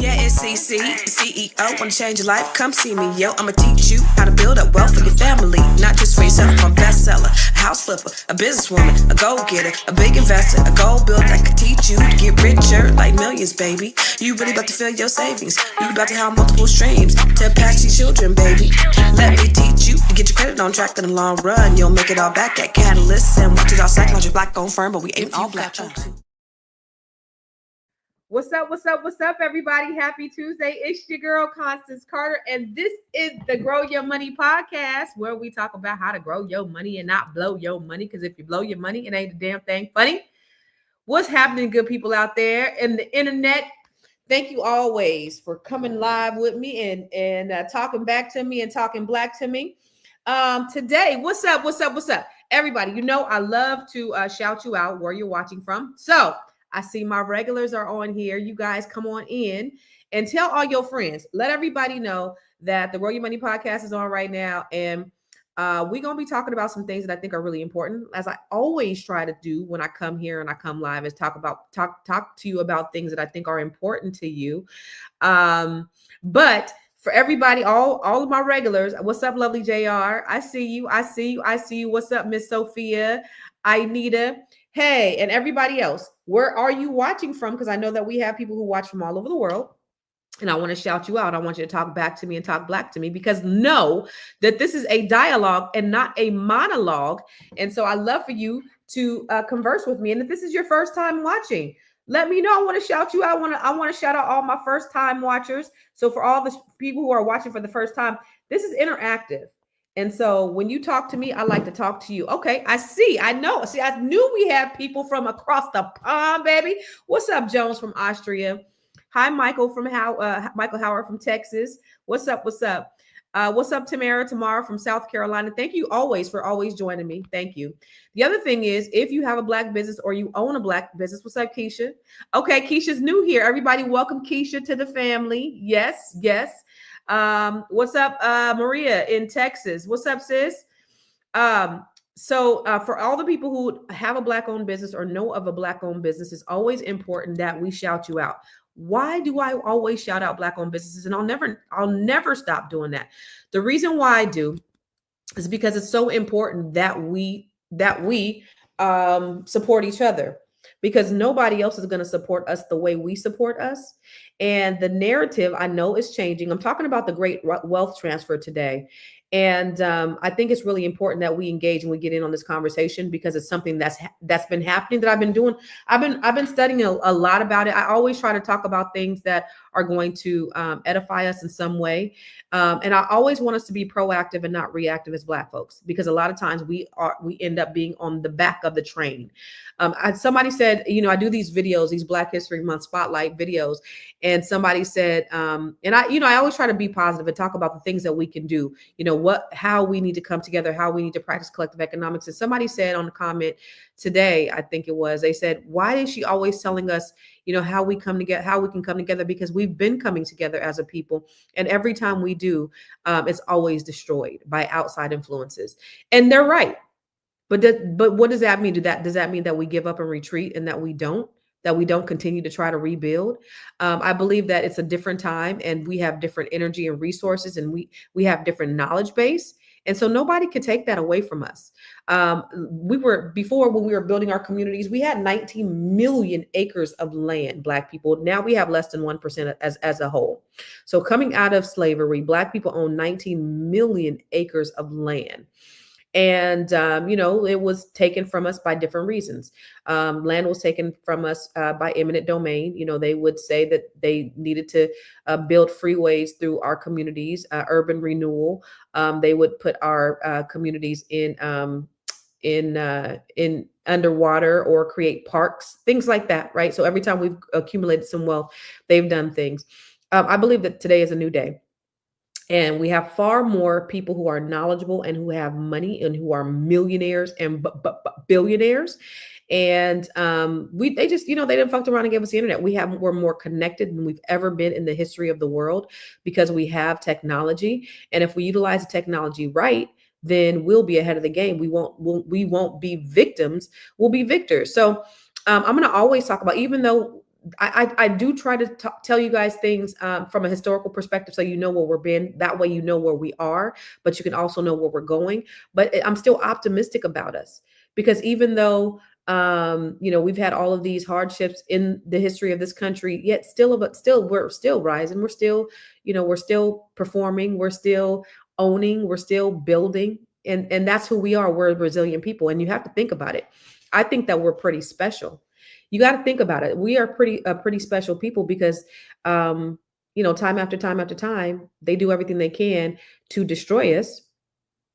Yeah, it's CC, CEO. Wanna change your life? Come see me, yo. I'ma teach you how to build up wealth for your family, not just for yourself. I'm a bestseller, a house flipper, a businesswoman, a go-getter, a big investor, a goal builder that can teach you to get richer like millions, baby. You really about to fill your savings. You about to have multiple streams to pass your children, baby. Let me teach you to get your credit on track in the long run. You'll make it all back at Catalyst and watch it all psychology black-owned firm, but we ain't all black. What's up? What's up? What's up, everybody? Happy Tuesday. It's your girl, Constance Carter, and this is the Grow Your Money podcast, where we talk about how to grow your money and not blow your money, because if you blow your money, it ain't a damn thing funny. What's happening, good people out there in the internet? Thank you always for coming live with me and talking back to me and talking black to me. Today, what's up? Everybody, you know I love to shout you out where you're watching from. So I see my regulars are on here. You guys come on in and tell all your friends. Let everybody know that the Grow Your Money podcast is on right now. And we're going to be talking about some things that I think are really important, as I always try to do when I come here and I come live, is talk to you about things that I think are important to you. But for everybody, all of my regulars, what's up, lovely JR? I see you. What's up, Miss Sophia, Anita? Hey, and everybody else, where are you watching from? Because I know that we have people who watch from all over the world. And I want to shout you out. I want you to talk back to me and talk black to me, because know that this is a dialogue and not a monologue. And so I love for you to converse with me. And if this is your first time watching, let me know. I want to shout you out. I want to shout out all my first time watchers. So for all the people who are watching for the first time, this is interactive. And so when you talk to me, I like to talk to you. Okay, I know. See, I knew we had people from across the pond, baby. What's up, Jones from Austria? Hi, Michael Michael Howard from Texas. What's up? What's up, Tamara from South Carolina? Thank you for always joining me. Thank you. The other thing is, if you have a black business or you own a black business, what's up, Keisha? Okay, Keisha's new here. Everybody, welcome Keisha to the family. Yes. What's up, Maria in Texas? What's up, sis? So for all the people who have a black-owned business or know of a black-owned business, it's always important that we shout you out. Why do I always shout out black-owned businesses? And I'll never stop doing that. The reason why I do is because it's so important that we support each other, because nobody else is going to support us the way we support us. And the narrative, I know, is changing. I'm talking about the great wealth transfer today. And I think it's really important that we engage and we get in on this conversation, because it's something that's been happening, that I've been doing. I've been studying a lot about it. I always try to talk about things that are going to edify us in some way. And I always want us to be proactive and not reactive as Black folks, because a lot of times we end up being on the back of the train. Somebody said, I do these videos, these Black History Month spotlight videos, and somebody said, and I always try to be positive and talk about the things that we can do, how we need to come together, how we need to practice collective economics. And somebody said on the comment today, I think it was, they said, why is she always telling us, how we come together, how we can come together? Because we've been coming together as a people. And every time we do, it's always destroyed by outside influences. And they're right. But what does that mean? Does that mean that we give up and retreat, and that we don't continue to try to rebuild? I believe that it's a different time, and we have different energy and resources, and we have different knowledge base. And so nobody could take that away from us. Before, when we were building our communities, we had 19 million acres of land, Black people. Now we have less than 1% as a whole. So coming out of slavery, Black people own 19 million acres of land. And, it was taken from us by different reasons. Land was taken from us by eminent domain. They would say that they needed to build freeways through our communities, urban renewal. They would put our communities in underwater, or create parks, things like that, right? So every time we've accumulated some wealth, they've done things. I believe that today is a new day. And we have far more people who are knowledgeable and who have money and who are millionaires and billionaires. And they just, they didn't fuck around and give us the internet. We're more connected than we've ever been in the history of the world, because we have technology. And if we utilize the technology right, then we'll be ahead of the game. We won't be victims. We'll be victors. So I'm going to always talk about, even though I do try to tell you guys things from a historical perspective, so you know where we're been. That way, you know where we are, but you can also know where we're going. But I'm still optimistic about us, because even though we've had all of these hardships in the history of this country, yet still we're still rising. We're still, we're still performing. We're still owning. We're still building, and that's who we are. We're a resilient people, and you have to think about it. I think that we're pretty special. You got to think about it. We are pretty special people, because time after time after time, they do everything they can to destroy us.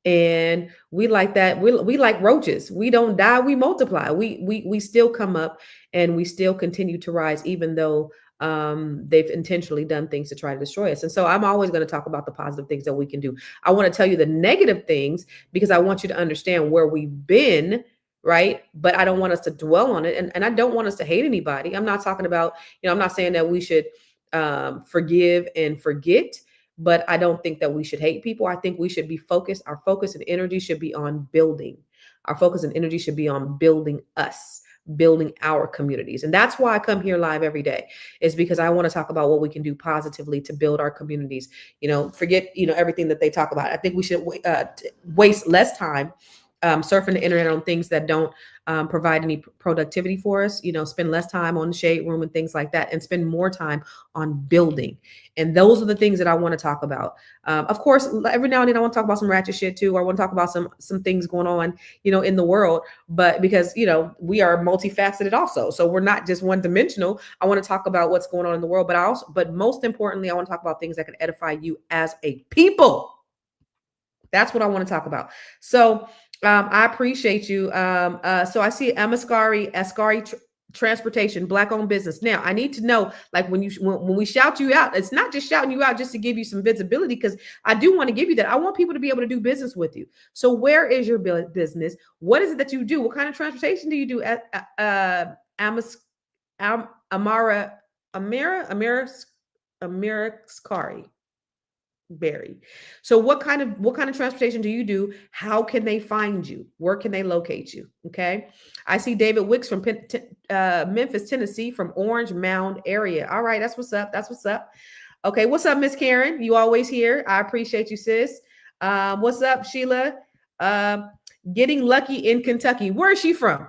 And we like that. We like roaches. We don't die, we multiply. We still come up, and we still continue to rise, even though they've intentionally done things to try to destroy us. And so I'm always going to talk about the positive things that we can do. I want to tell you the negative things, because I want you to understand where we've been, right? But I don't want us to dwell on it, and I don't want us to hate anybody. I'm not talking about, I'm not saying that we should forgive and forget, but I don't think that we should hate people. I think we should be focused. Our focus and energy should be on building. Our focus and energy should be on building us, building our communities. And that's why I come here live every day, is because I want to talk about what we can do positively to build our communities. Forget, everything that they talk about. I think we should waste less time surfing the internet on things that don't provide any productivity for us. Spend less time on the shade room and things like that, and spend more time on building. And those are the things that I want to talk about. Of course, every now and then I want to talk about some ratchet shit too, or I want to talk about some things going on, in the world. But because we are multifaceted also, so we're not just one dimensional. I want to talk about what's going on in the world, but most importantly, I want to talk about things that can edify you as a people. That's what I want to talk about. So I appreciate you. So I see Ascari Transportation, Black-owned business. Now I need to know, like, when we shout you out, it's not just shouting you out just to give you some visibility, because I do want to give you that. I want people to be able to do business with you. So where is your business? What is it that you do? What kind of transportation do you do at Ameriscari Berry? So what kind of transportation do you do? How can they find you? Where can they locate you? Okay. I see David Wicks from Memphis, Tennessee, from Orange Mound area. All right. That's what's up. That's what's up. Okay. What's up, Miss Karen? You always here. I appreciate you, sis. What's up, Sheila? Getting lucky in Kentucky. Where is she from?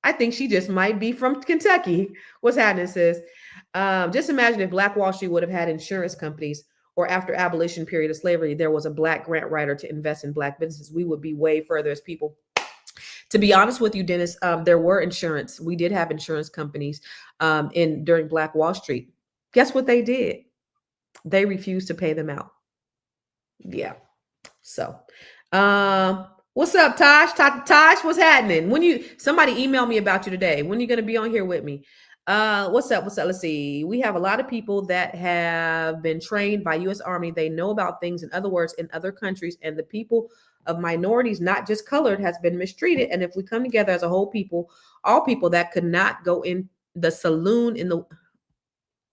I think she just might be from Kentucky. What's happening, sis? Just imagine if Black Wall Street would have had insurance companies, or after abolition period of slavery, there was a Black grant writer to invest in Black businesses. We would be way further as people. To be honest with you, Dennis, there were insurance. We did have insurance companies during Black Wall Street. Guess what they did? They refused to pay them out. Yeah. So, what's up, Tosh? Tosh, what's happening? Somebody emailed me about you today. When are you going to be on here with me? What's up? Let's see. We have a lot of people that have been trained by U.S. Army. They know about things, in other words, in other countries, and the people of minorities, not just colored, has been mistreated. And if we come together as a whole people, all people that could not go in the saloon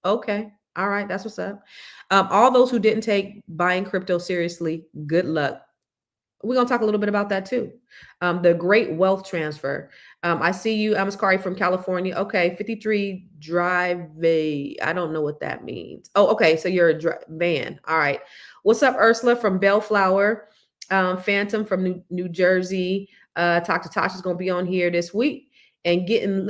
okay. All right. That's what's up. All those who didn't take buying crypto seriously, good luck. We're going to talk a little bit about that too. The great wealth transfer. I see you. I'm Ascari from California. Okay. 53 Drive. I don't know what that means. Oh, okay. So you're a van. All right. What's up, Ursula from Bellflower? Phantom from New Jersey. Talk to Tasha's going to be on here this week. And getting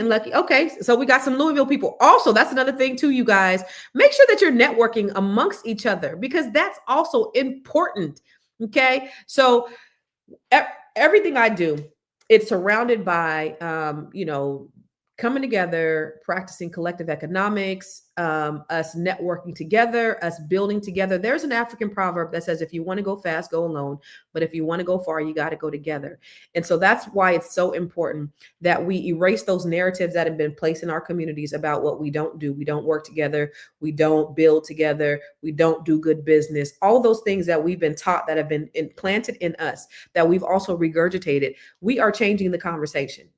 lucky. Okay. So we got some Louisville people. Also, that's another thing too, you guys. Make sure that you're networking amongst each other, because that's also important. Okay. So everything I do, it's surrounded by, coming together, practicing collective economics, us networking together, us building together. There's an African proverb that says, if you want to go fast, go alone. But if you want to go far, you got to go together. And so that's why it's so important that we erase those narratives that have been placed in our communities about what we don't do. We don't work together. We don't build together. We don't do good business. All those things that we've been taught, that have been implanted in us, that we've also regurgitated. We are changing the conversation.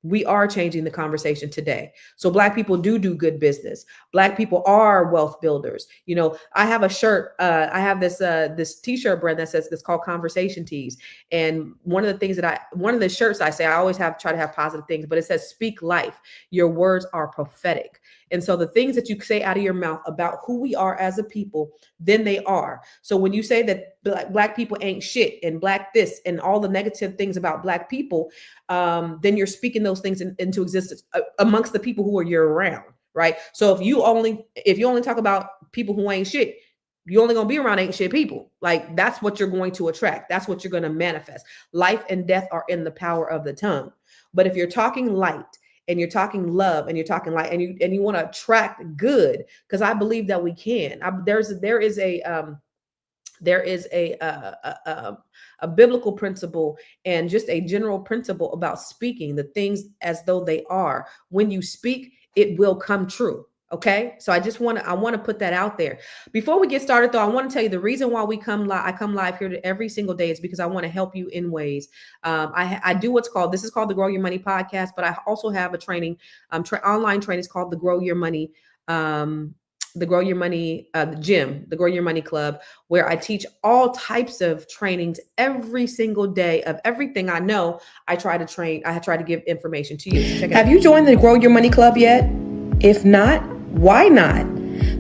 We are changing the conversation today. So Black people do good business. Black people are wealth builders. You know, I have a shirt. I have this T-shirt brand that says it's called Conversation Tees. And one of the shirts I say, I always try to have positive things, but it says "Speak life. Your words are prophetic." And so the things that you say out of your mouth about who we are as a people, then they are. So when you say that black people ain't shit and Black this and all the negative things about Black people, then you're speaking those things into existence amongst the people who are year round, right? So if you only talk about people who ain't shit, you're only gonna be around ain't shit people. Like that's what you're going to attract. That's what you're gonna manifest. Life and death are in the power of the tongue. But if you're talking light and you're talking love and you're talking light and you want to attract good, because I believe that we can. There is a biblical principle and just a general principle about speaking the things as though they are. When you speak, it will come true. Okay. So I want to put that out there. Before we get started though, I want to tell you the reason why I come live here every single day is because I want to help you in ways. I do this is called the Grow Your Money podcast, but I also have a training, online training. It's called the Grow Your Money, the Grow Your Money gym, the Grow Your Money Club, where I teach all types of trainings every single day of everything I know. I try to give information to you. So have you joined the Grow Your Money Club yet? If not, why not?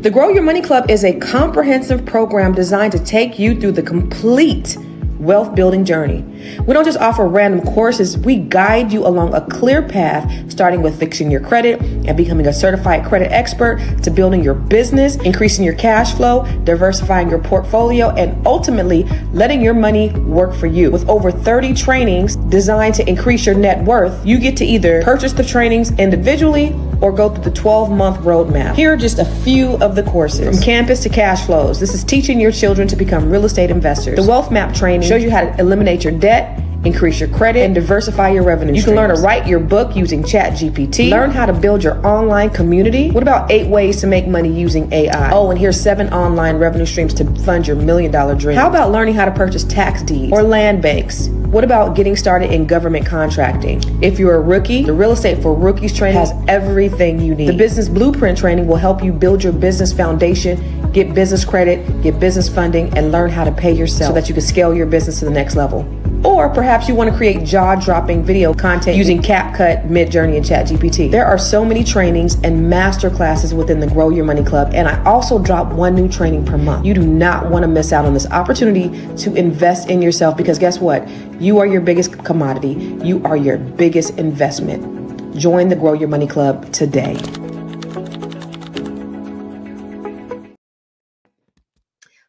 The Grow Your Money Club is a comprehensive program designed to take you through the complete wealth building journey. We don't just offer random courses, we guide you along a clear path, starting with fixing your credit and becoming a certified credit expert, to building your business, increasing your cash flow, diversifying your portfolio, and ultimately letting your money work for you. With over 30 trainings designed to increase your net worth, you get to either purchase the trainings individually or go through the 12-month roadmap. Here are just a few of the courses. From campus to cash flows. This is teaching your children to become real estate investors. The wealth map training shows you how to eliminate your debt, increase your credit, and diversify your revenue streams. You can learn to write your book using ChatGPT. Learn how to build your online community. What about 8 ways to make money using AI? Oh, and here's 7 online revenue streams to fund your $1 million dream. How about learning how to purchase tax deeds or land banks? What about getting started in government contracting? If you're a rookie, the Real Estate for Rookies training has everything you need. The Business Blueprint training will help you build your business foundation, get business credit, get business funding, and learn how to pay yourself so that you can scale your business to the next level. Or perhaps you want to create jaw-dropping video content using CapCut, Midjourney, and ChatGPT. There are so many trainings and master classes within the Grow Your Money Club, and I also drop 1 new training per month. You do not want to miss out on this opportunity to invest in yourself, because guess what? You are your biggest commodity. You are your biggest investment. Join the Grow Your Money Club today.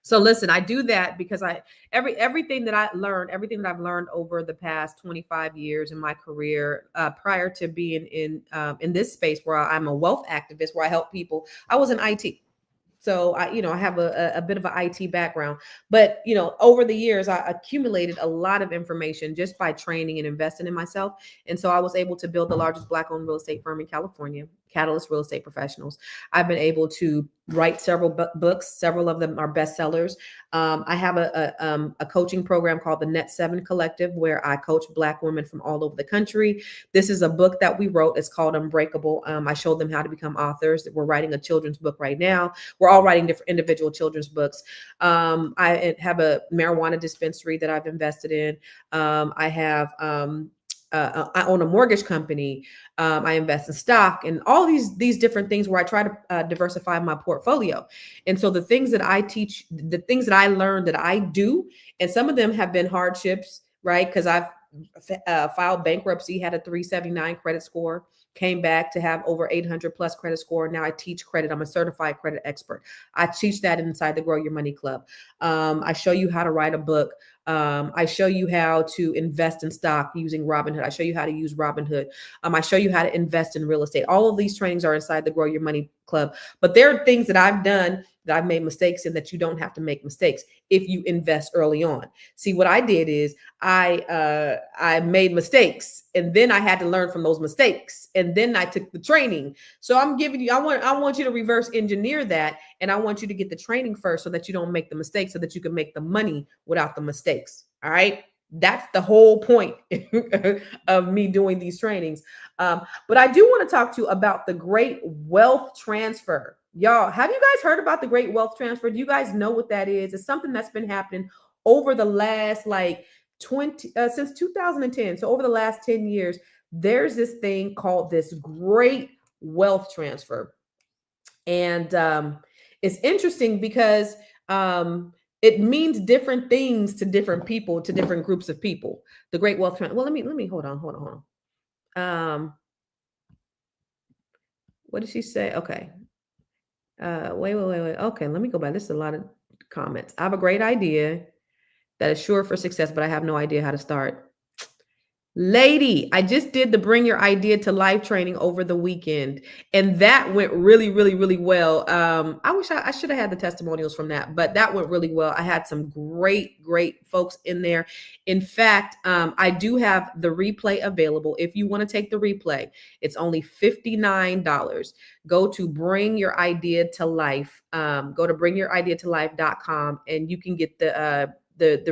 So listen, I do that because everything that I've learned over the past 25 years in my career, prior to being in this space where I'm a wealth activist, where I help people, I was in IT. So I have a bit of an IT background, but over the years, I accumulated a lot of information just by training and investing in myself. And so I was able to build the largest Black-owned real estate firm in California, Catalyst Real Estate Professionals. I've been able to write several books. Several of them are bestsellers. I have a coaching program called the Net 7 Collective, where I coach Black women from all over the country. This is a book that we wrote. It's called Unbreakable. I showed them how to become authors. We're writing a children's book right now. We're all writing different individual children's books. I have a marijuana dispensary that I've invested in. I own a mortgage company. I invest in stock and all these different things where I try to diversify my portfolio. And so the things that I teach, the things that I learned that I do, and some of them have been hardships, right? Because I've filed bankruptcy, had a 379 credit score, came back to have over 800 plus credit score. Now I teach credit. I'm a certified credit expert. I teach that inside the Grow Your Money Club. I show you how to write a book. I show you how to invest in stock using Robinhood. I show you how to use Robinhood. I show you how to invest in real estate. All of these trainings are inside the Grow Your Money Club. But there are things that I've done that I've made mistakes in that you don't have to make mistakes if you invest early on. See, what I did is I made mistakes, and then I had to learn from those mistakes, and then I took the training. So I'm giving you, I want you to reverse engineer that, and I want you to get the training first so that you don't make the mistakes, so that you can make the money without the mistakes. All right. That's the whole point of me doing these trainings. But I do want to talk to you about the great wealth transfer. Y'all, have you guys heard about the great wealth transfer? Do you guys know what that is? It's something that's been happening over the last like 20 since 2010. So over the last 10 years, there's this thing called this great wealth transfer. And it's interesting because it means different things to different people, to different groups of people. The great wealth transfer. Well, let me hold on. What did she say? Okay. Wait. Okay, let me go back. This is a lot of comments. I have a great idea that is sure for success, but I have no idea how to start. Lady, I just did the Bring Your Idea to Life training over the weekend, and that went really, really, really well. I wish I should have had the testimonials from that, but that went really well. I had some great folks in there. In fact, I do have the replay available. If you want to take the replay, it's only $59. Go to Bring Your Idea to Life. Go to bringyouridea-to-life.com, and you can get the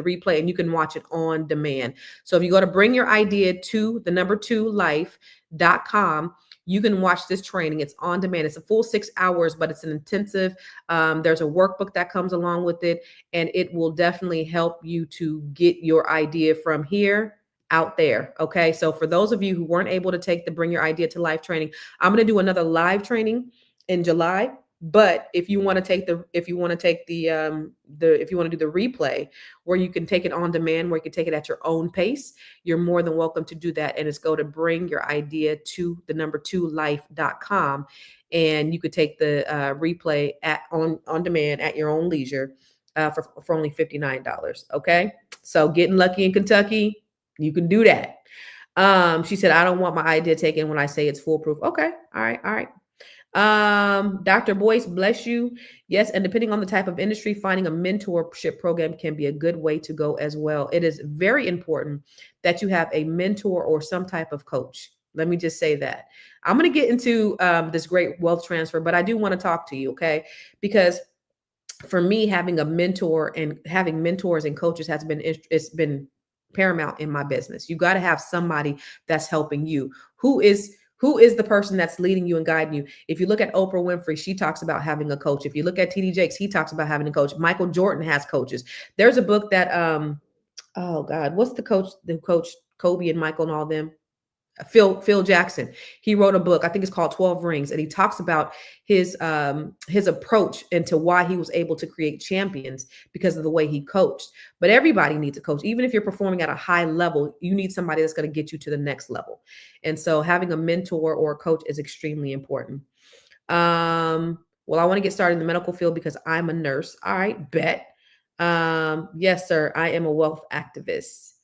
replay, and you can watch it on demand. So if you go to bring your idea to the number 2 life.com, you can watch this training. It's on demand. It's a full 6 hours, but it's an intensive. There's a workbook that comes along with it, and it will definitely help you to get your idea from here out there. Okay. So for those of you who weren't able to take the Bring Your Idea to Life training, I'm going to do another live training in July. But if you want to take the if you want to take the if you want to do the replay where you can take it on demand, where you can take it at your own pace, you're more than welcome to do that. And it's go to bring your idea to the number 2 life.com, and you could take the replay at on demand at your own leisure for only $59. Okay, so getting lucky in Kentucky, you can do that. She said, I don't want my idea taken when I say it's foolproof. Okay, all right. Dr. Boyce, bless you. Yes, and depending on the type of industry, finding a mentorship program can be a good way to go as well. It is very important that you have a mentor or some type of coach. Let me just say that. I'm going to get into this great wealth transfer, but I do want to talk to you, okay? Because for me, having a mentor and having mentors and coaches it's been paramount in my business. You got to have somebody that's helping you. Who is the person that's leading you and guiding you? If you look at Oprah Winfrey, she talks about having a coach. If you look at TD Jakes, he talks about having a coach. Michael Jordan has coaches. There's a book that oh God, what's the coach Kobe and Michael and all them? Phil Jackson. He wrote a book, I think it's called 12 Rings, and he talks about his approach into why he was able to create champions because of the way he coached. But everybody needs a coach. Even if you're performing at a high level, you need somebody that's going to get you to the next level. And so having a mentor or a coach is extremely important. Well, I want to get started in the medical field because I'm a nurse. All right, bet. Yes, sir. I am a wealth activist.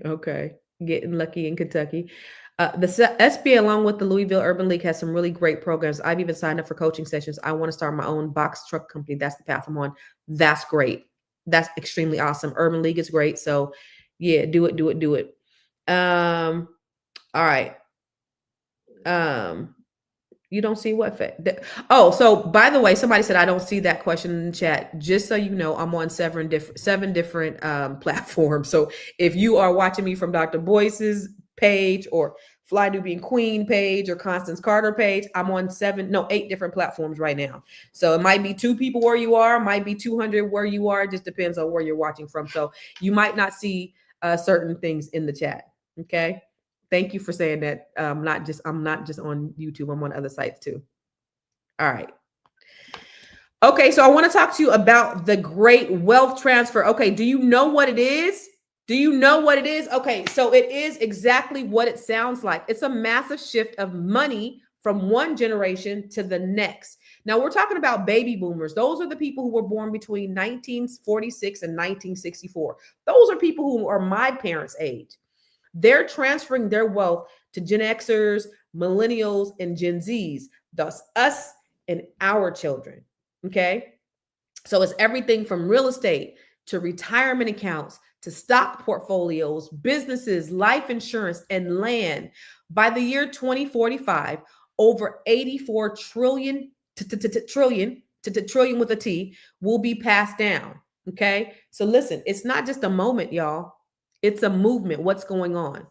Okay. Getting lucky in Kentucky. The SBA, along with the Louisville Urban League, has some really great programs. I've even signed up for coaching sessions. I want to start my own box truck company. That's the path I'm on. That's great. That's extremely awesome. Urban League is great. So yeah, do it. All right. You don't see what? Oh, so by the way, somebody said I don't see that question in the chat. Just so you know, I'm on seven different platforms. So if you are watching me from Dr. Boyce's page or Fly Nubian Queen page or Constance Carter page, I'm on 8 different platforms right now. So it might be 2 people where you are, might be 200 where you are. It just depends on where you're watching from. So you might not see certain things in the chat. Okay. Thank you for saying that. I'm not just on YouTube. I'm on other sites too. All right. Okay, so I want to talk to you about the great wealth transfer. Okay, do you know what it is? Okay, so it is exactly what it sounds like. It's a massive shift of money from one generation to the next. Now we're talking about baby boomers. Those are the people who were born between 1946 and 1964. Those are people who are my parents' age. They're transferring their wealth to Gen Xers, Millennials, and Gen Zs, thus us and our children. Okay. So it's everything from real estate to retirement accounts to stock portfolios, businesses, life insurance, and land. By the year 2045, over 84 trillion with a T will be passed down. Okay. So listen, it's not just a moment, y'all. It's a movement. What's going on?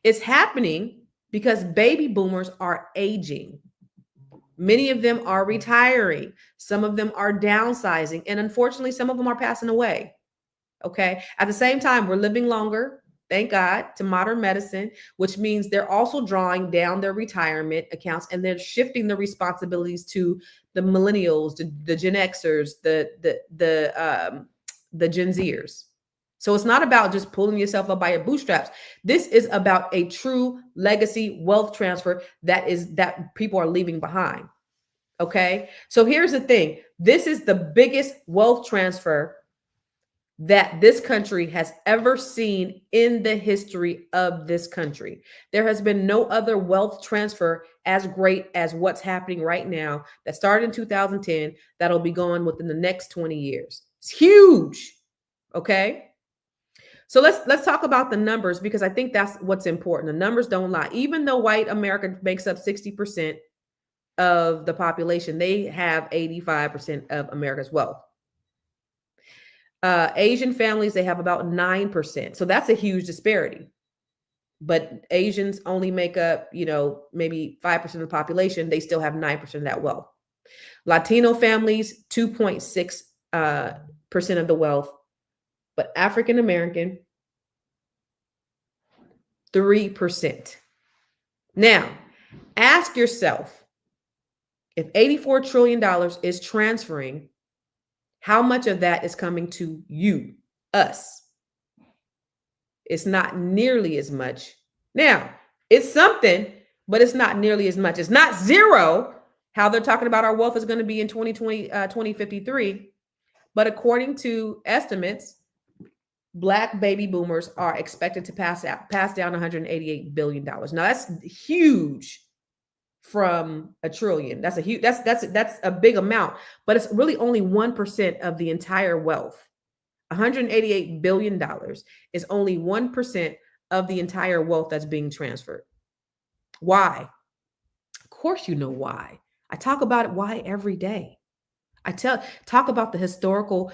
It's happening because baby boomers are aging. Many of them are retiring. Some of them are downsizing. And unfortunately, some of them are passing away. Okay. At the same time, we're living longer, thank God, to modern medicine, which means they're also drawing down their retirement accounts and they're shifting the responsibilities to the millennials, the Gen Xers, the Gen Zers. So it's not about just pulling yourself up by your bootstraps. This is about a true legacy wealth transfer that people are leaving behind. Okay. So here's the thing. This is the biggest wealth transfer that this country has ever seen in the history of this country. There has been no other wealth transfer as great as what's happening right now that started in 2010 that'll be going within the next 20 years. It's huge. Okay? So let's talk about the numbers because I think that's what's important. The numbers don't lie. Even though white America makes up 60% of the population, they have 85% of America's wealth. Asian families, they have about 9%. So that's a huge disparity. But Asians only make up, maybe 5% of the population. They still have 9% of that wealth. Latino families, 2.6% of the wealth. But African American, 3%. Now, ask yourself, if $84 trillion is transferring, how much of that is coming to you, us? It's not nearly as much. Now, it's something, but it's not nearly as much. It's not zero, how they're talking about our wealth is going to be in 2053. But according to estimates, Black baby boomers are expected to pass down $188 billion. Now, that's huge from a trillion. That's a huge, that's a big amount, but it's really only 1% of the entire wealth. $188 billion is only 1% of the entire wealth that's being transferred. Why? Of course, you know why. I talk about it why every day. I talk about the historical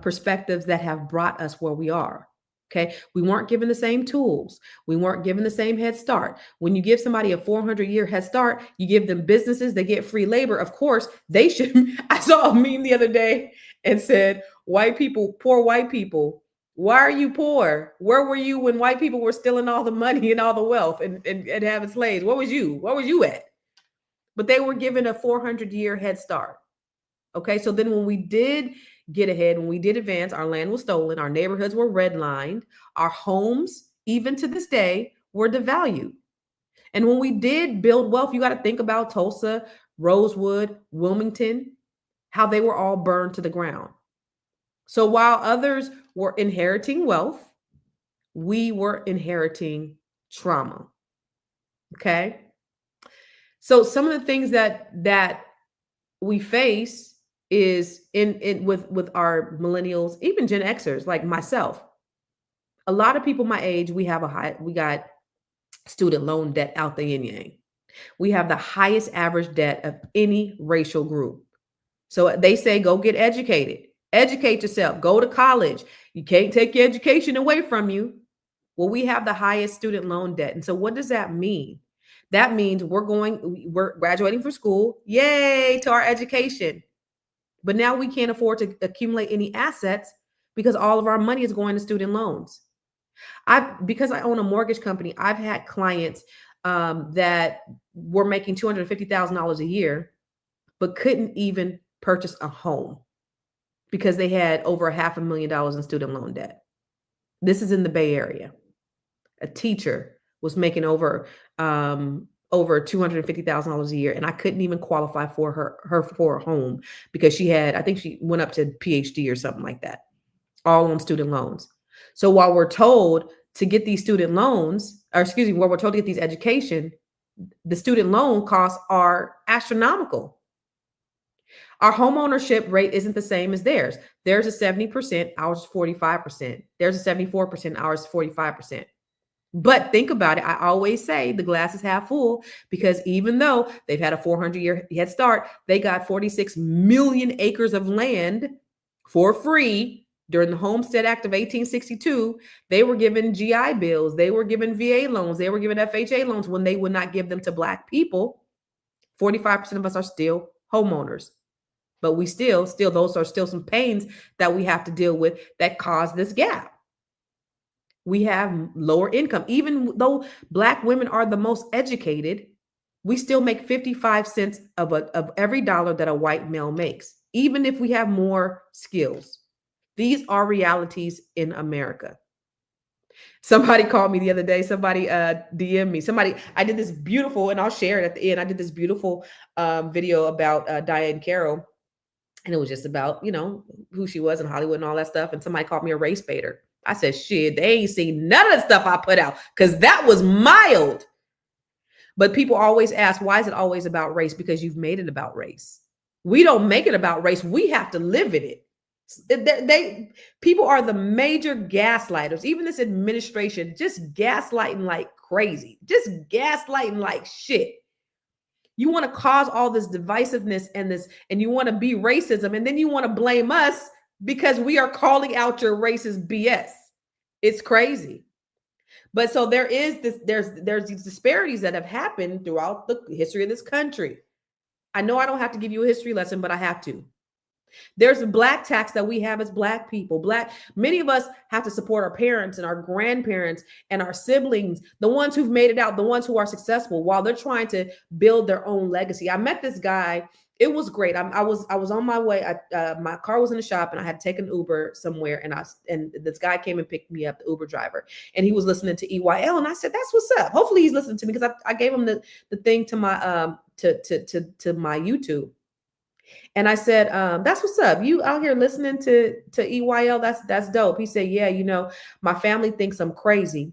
perspectives that have brought us where we are. Okay. We weren't given the same tools. We weren't given the same head start. When you give somebody a 400-year head start, you give them businesses, they get free labor. Of course, they should. I saw a meme the other day and said, white people, poor white people, why are you poor? Where were you when white people were stealing all the money and all the wealth and having slaves? Where was you? Where was you at? But they were given a 400-year head start. Okay, so then when we did get ahead, when we did advance, our land was stolen, our neighborhoods were redlined, our homes, even to this day, were devalued. And when we did build wealth, you got to think about Tulsa, Rosewood, Wilmington, how they were all burned to the ground. So while others were inheriting wealth, we were inheriting trauma. Okay. So some of the things that we face is with our millennials, even Gen Xers like myself. A lot of people my age, we got student loan debt out the yin yang. We have the highest average debt of any racial group. So they say, go get educated, educate yourself, go to college. You can't take your education away from you. Well, we have the highest student loan debt. And so what does that mean? That means we're graduating from school. Yay to our education. But now we can't afford to accumulate any assets because all of our money is going to student loans. Because I own a mortgage company, I've had clients that were making $250,000 a year, but couldn't even purchase a home because they had over $500,000 in student loan debt. This is in the Bay Area. A teacher was making over $250,000 a year, and I couldn't even qualify for her for a home because I think she went up to PhD or something like that, all on student loans. So while we're told to get these student loans, while we're told to get these education, the student loan costs are astronomical. Our home ownership rate isn't the same as theirs. Theirs is 70%, ours is 45%. Theirs is 74%, ours is 45%. But think about it. I always say the glass is half full because even though they've had a 400-year head start, they got 46 million acres of land for free during the Homestead Act of 1862. They were given GI bills, they were given VA loans, they were given FHA loans when they would not give them to Black people. 45% of us are still homeowners, but we still those are still some pains that we have to deal with that cause this gap. We have lower income. Even though Black women are the most educated, we still make 55 cents of every dollar that a white male makes, even if we have more skills. These are realities in America. Somebody called me the other day. Somebody DM me. Somebody, I did this beautiful, and I'll share it at the end. I did this beautiful video about Diane Carroll, and it was just about, who she was in Hollywood and all that stuff. And somebody called me a race baiter. I said, shit, they ain't seen none of the stuff I put out because that was mild. But people always ask, why is it always about race? Because you've made it about race. We don't make it about race. We have to live in it. People are the major gaslighters. Even this administration, just gaslighting like crazy, just gaslighting like shit. You want to cause all this divisiveness and you want to be racism, and then you want to blame us because we are calling out your racist BS. It's crazy. But so there's these disparities that have happened throughout the history of this country. I know I don't have to give you a history lesson, but I have to. There's a Black tax that we have as Black people. Many of us have to support our parents and our grandparents and our siblings, the ones who've made it out, the ones who are successful while they're trying to build their own legacy. I met this guy. It was great. I was on my way. My car was in the shop and I had to take an Uber somewhere. And this guy came and picked me up, the Uber driver, and he was listening to EYL. And I said, "That's what's up." Hopefully he's listening to me, because I gave him the thing to my to my YouTube. And I said, "That's what's up. You out here listening to EYL? That's dope." He said, "Yeah, my family thinks I'm crazy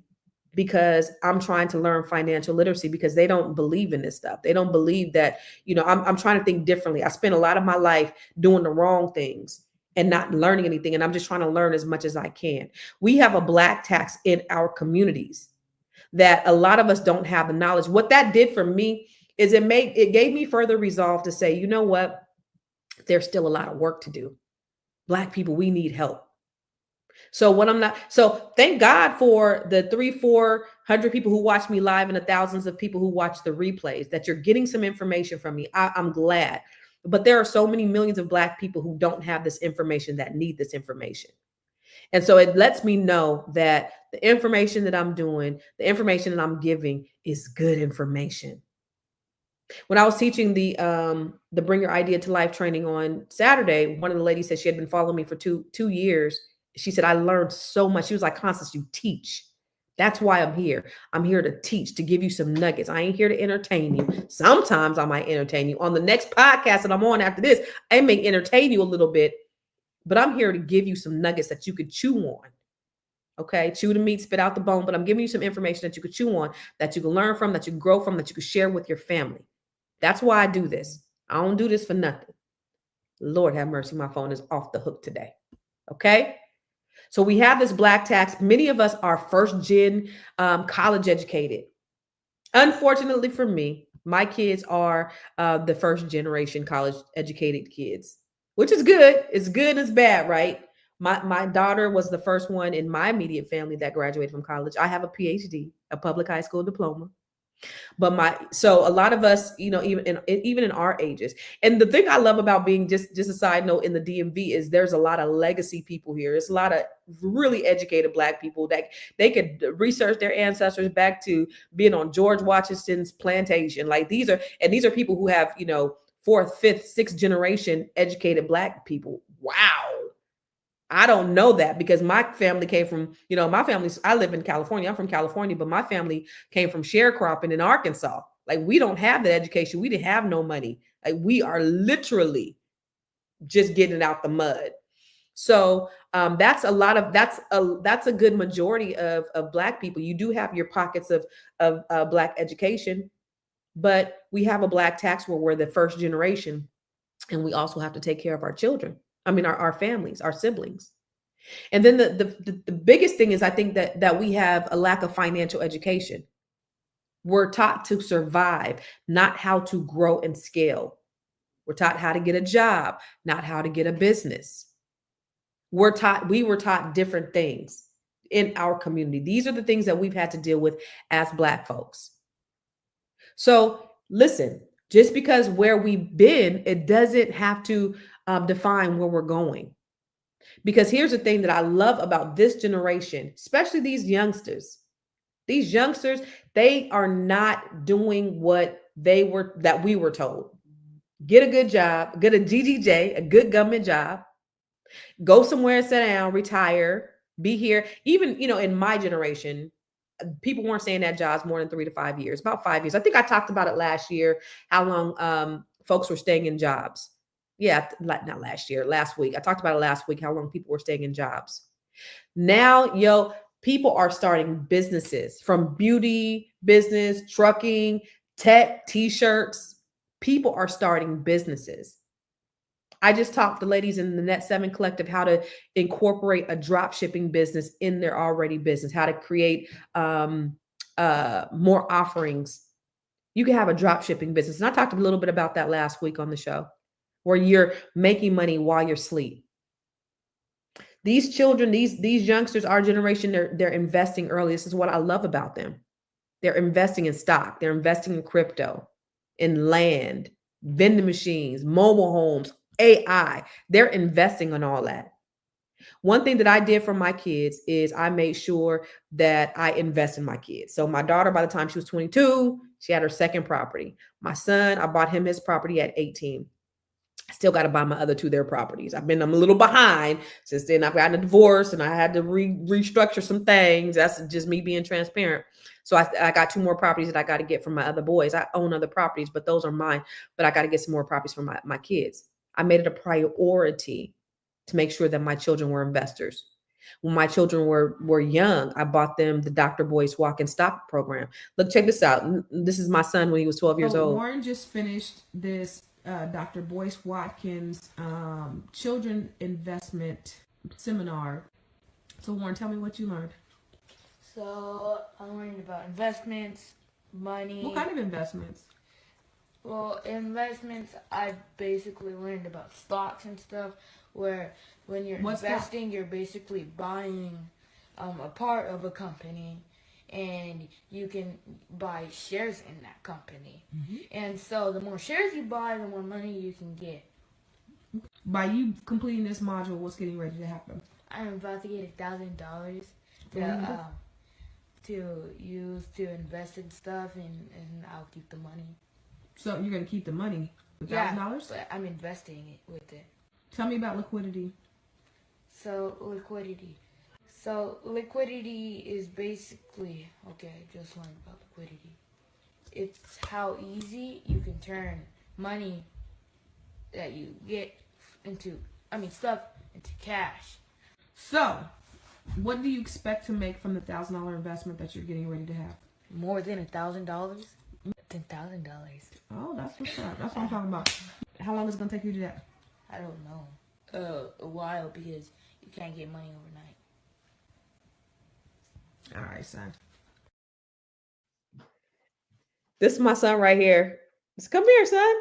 because I'm trying to learn financial literacy, because they don't believe in this stuff. They don't believe that, I'm trying to think differently. I spent a lot of my life doing the wrong things and not learning anything. And I'm just trying to learn as much as I can." We have a Black tax in our communities that a lot of us don't have the knowledge. What that did for me is it gave me further resolve to say, you know what? There's still a lot of work to do. Black people, we need help. So thank God for the 300-400 people who watch me live and the thousands of people who watch the replays, that you're getting some information from me. I'm glad. But there are so many millions of Black people who don't have this information, that need this information. And so it lets me know that the information that I'm doing, the information that I'm giving, is good information. When I was teaching the Bring Your Idea to Life training on Saturday, one of the ladies said she had been following me for two years. She said, "I learned so much." She was like, "Constance, you teach. That's why I'm here. I'm here to teach, to give you some nuggets. I ain't here to entertain you. Sometimes I might entertain you. On the next podcast that I'm on after this, I may entertain you a little bit, but I'm here to give you some nuggets that you could chew on. Okay, chew the meat, spit out the bone, but I'm giving you some information that you could chew on, that you can learn from, that you can grow from, that you can share with your family. That's why I do this. I don't do this for nothing." Lord have mercy, my phone is off the hook today. Okay. So we have this Black tax. Many of us are first gen college educated. Unfortunately for me, my kids are the first generation college educated kids, which is good. It's good and it's bad, right? My daughter was the first one in my immediate family that graduated from college. I have a PhD, a public high school diploma. But so a lot of us, even in our ages. And the thing I love about being, just a side note, in the DMV, is there's a lot of legacy people here. It's a lot of really educated Black people that they could research their ancestors back to being on George Washington's plantation. Like these are people who have, fourth, fifth, sixth generation educated Black people. Wow. I don't know that, because my family came from, I live in California. I'm from California, but my family came from sharecropping in Arkansas. Like, we don't have that education. We didn't have no money. Like, we are literally just getting it out the mud. So that's a good majority of Black people. You do have your pockets of Black education, but we have a Black tax where we're the first generation, and we also have to take care of our children. I mean, our families, our siblings. And then the biggest thing is, I think that we have a lack of financial education. We're taught to survive, not how to grow and scale. We're taught how to get a job, not how to get a business. We were taught different things in our community. These are the things that we've had to deal with as Black folks. So listen, just because where we've been, it doesn't have to define where we're going. Because here's the thing that I love about this generation, especially these youngsters. These youngsters, they are not doing what we were told. Get a good job, get a GGJ, a good government job, go somewhere and sit down, retire, be here. Even, in my generation, people weren't staying at jobs more than 3 to 5 years, about 5 years. I think I talked about it last year, how long folks were staying in jobs. Yeah, not last year, last week. I talked about it last week, how long people were staying in jobs. Now, people are starting businesses, from beauty business, trucking, tech, t-shirts. People are starting businesses. I just talked to ladies in the Net 7 Collective how to incorporate a drop shipping business in their already business, how to create more offerings. You can have a drop shipping business. And I talked a little bit about that last week on the show, where you're making money while you're asleep. These children, these youngsters, our generation, they're investing early. This is what I love about them. They're investing in stock. They're investing in crypto, in land, vending machines, mobile homes, AI. They're investing in all that. One thing that I did for my kids is I made sure that I invest in my kids. So my daughter, by the time she was 22, she had her second property. My son, I bought him his property at 18. I still got to buy my other two their properties. I'm a little behind since then. I've gotten a divorce and I had to restructure some things. That's just me being transparent. So I got two more properties that I got to get from my other boys. I own other properties, but those are mine. But I got to get some more properties for my kids. I made it a priority to make sure that my children were investors. When my children were young, I bought them the Dr. Boyce Walk and Stock program. Look, check this out. This is my son when he was 12 years old. Warren just finished this Dr. Boyce Watkins children investment seminar. So Warren, tell me what you learned. So I learned about investments, money. What kind of investments? Well, investments, I basically learned about stocks and stuff, where when you're investing, you're basically buying a part of a company, and you can buy shares in that company. Mm-hmm. And so the more shares you buy, the more money you can get. By you completing this module, what's getting ready to happen? I'm about to get $1,000 to use to invest in stuff, and I'll keep the money. So you're going to keep the money, $1,000? Yeah, but I'm investing it with it. Tell me about liquidity. So liquidity is basically, okay, I just learned about liquidity. It's how easy you can turn money that you get stuff into cash. So, what do you expect to make from the $1,000 investment that you're getting ready to have? More than $1,000? $10,000. Oh, that's what's up. That's what I'm talking about. How long is it going to take you to do that? I don't know. A while, because you can't get money overnight. All right, son. This is my son right here. Come here, son.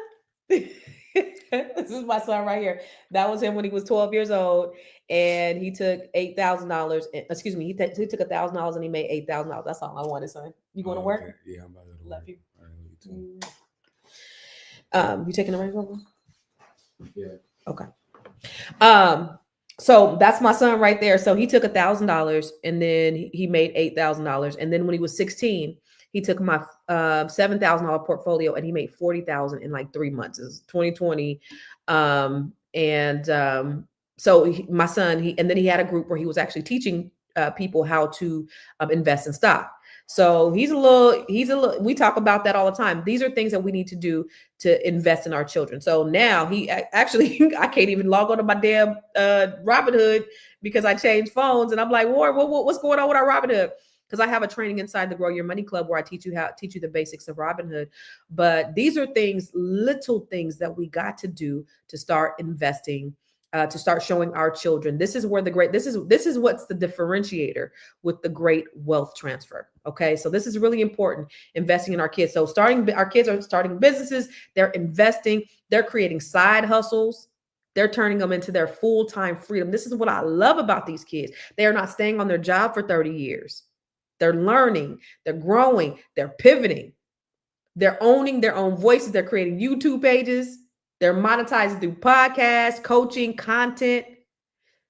This is my son right here. That was him when he was 12 years old, and he took $8,000. Excuse me, he took $1,000 and he made $8,000. That's all I wanted, son. You going to work? Okay. Yeah, I'm about to Love work. you. All right, love you too. You taking the range over? Yeah. Okay. So that's my son right there. So he took $1,000 and then he made $8,000. And then when he was 16, he took my $7,000 portfolio and he made $40,000 in like 3 months. It was 2020. So my son, and then he had a group where he was actually teaching people how to invest in stock. So we talk about that all the time. These are things that we need to do to invest in our children. So now he actually, I can't even log on to my damn Robinhood because I changed phones, and I'm like, Warren, what's going on with our Robinhood? Because I have a training inside the Grow Your Money Club where I teach you the basics of Robinhood. But these are little things that we got to do to start investing, to start showing our children. This is where this is what's the differentiator with the great wealth transfer. Okay. So this is really important, investing in our kids. So our kids are starting businesses, they're investing, they're creating side hustles. They're turning them into their full-time freedom. This is what I love about these kids. They are not staying on their job for 30 years. They're learning, they're growing, they're pivoting, they're owning their own voices. They're creating YouTube pages. They're monetizing through podcasts, coaching, content.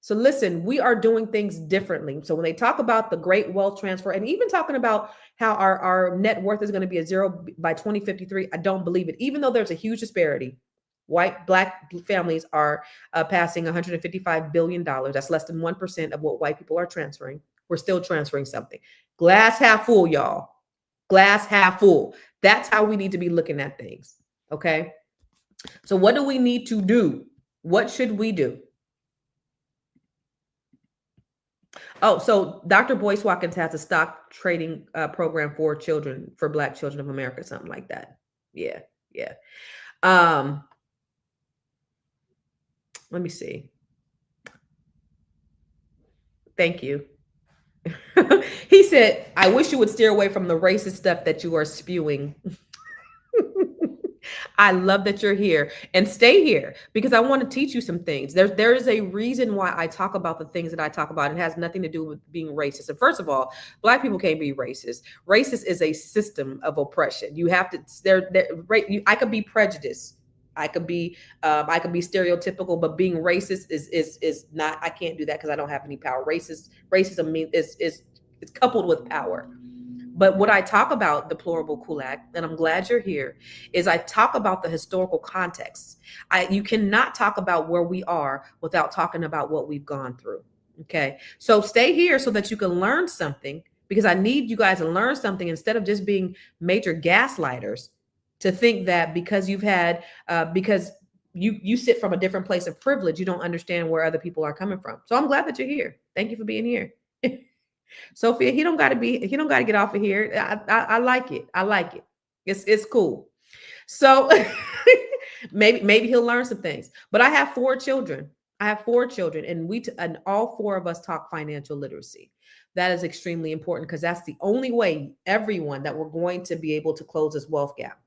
So listen, we are doing things differently. So when they talk about the great wealth transfer and even talking about how our net worth is going to be a zero by 2053, I don't believe it. Even though there's a huge disparity, white, black families are passing $155 billion. That's less than 1% of what white people are transferring. We're still transferring something. Glass half full, y'all. Glass half full. That's how we need to be looking at things. Okay. So what do we need to do? What should we do? Oh, so Dr. Boyce Watkins has a stock trading program for children, for Black children of America, something like that. Yeah, yeah. Let me see. Thank you. He said, I wish you would steer away from the racist stuff that you are spewing. I love that you're here, and stay here because I want to teach you some things. There is a reason why I talk about the things that I talk about. It has nothing to do with being racist. And first of all, Black people can't be racist. Racist is a system of oppression. You have to. I could be prejudiced. I could be stereotypical, but being racist is not. I can't do that because I don't have any power. Racism is coupled with power. But what I talk about, Deplorable Kulak, and I'm glad you're here, is I talk about the historical context. You cannot talk about where we are without talking about what we've gone through. Okay. So stay here so that you can learn something, because I need you guys to learn something instead of just being major gaslighters to think that because you've had, because you sit from a different place of privilege, you don't understand where other people are coming from. So I'm glad that you're here. Thank you for being here. Sophia, he don't got to get off of here. I like it. I like it. It's cool. So maybe he'll learn some things. But I have 4 children. And all 4 of us talk financial literacy. That is extremely important because that's the only way, everyone, that we're going to be able to close this wealth gap.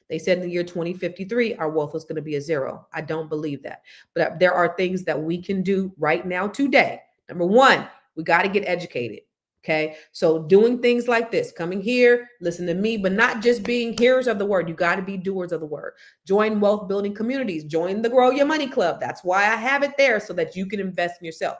They said in the year 2053, our wealth was going to be a zero. I don't believe that. But there are things that we can do right now today. Number 1, we got to get educated. Okay. So doing things like this, coming here, listen to me, but not just being hearers of the word. You got to be doers of the word. Join wealth building communities, join the Grow Your Money Club. That's why I have it there, so that you can invest in yourself.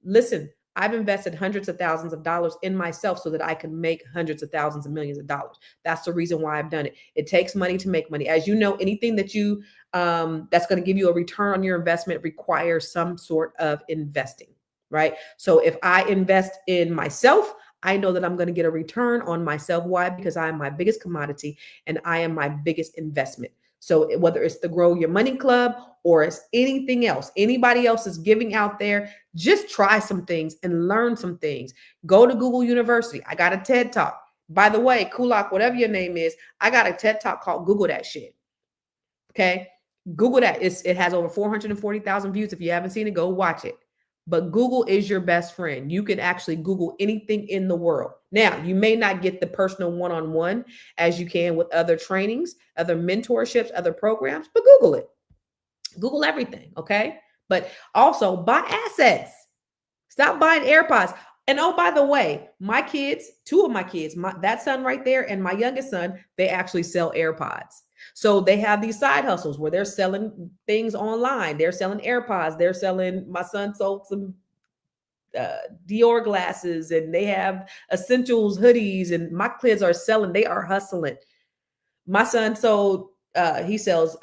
Listen, I've invested hundreds of thousands of dollars in myself so that I can make hundreds of thousands of millions of dollars. That's the reason why I've done it. It takes money to make money. As you know, anything that you that's going to give you a return on your investment requires some sort of investing. Right. So if I invest in myself, I know that I'm going to get a return on myself. Why? Because I am my biggest commodity and I am my biggest investment. So whether it's the Grow Your Money Club or it's anything else, anybody else is giving out there, just try some things and learn some things. Go to Google University. I got a TED Talk. By the way, Kulak, whatever your name is, I got a TED Talk called Google That Shit. Okay. Google that. It has over 440,000 views. If you haven't seen it, go watch it. But Google is your best friend. You can actually Google anything in the world. Now, you may not get the personal one-on-one as you can with other trainings, other mentorships, other programs, but Google it. Google everything, okay? But also buy assets. Stop buying AirPods. And oh, by the way, my kids, 2 of my kids, that son right there and my youngest son, they actually sell AirPods. So they have these side hustles where they're selling things online. They're selling AirPods. My son sold some Dior glasses, and they have essentials hoodies, and my kids are selling. They are hustling. My son sold, he sells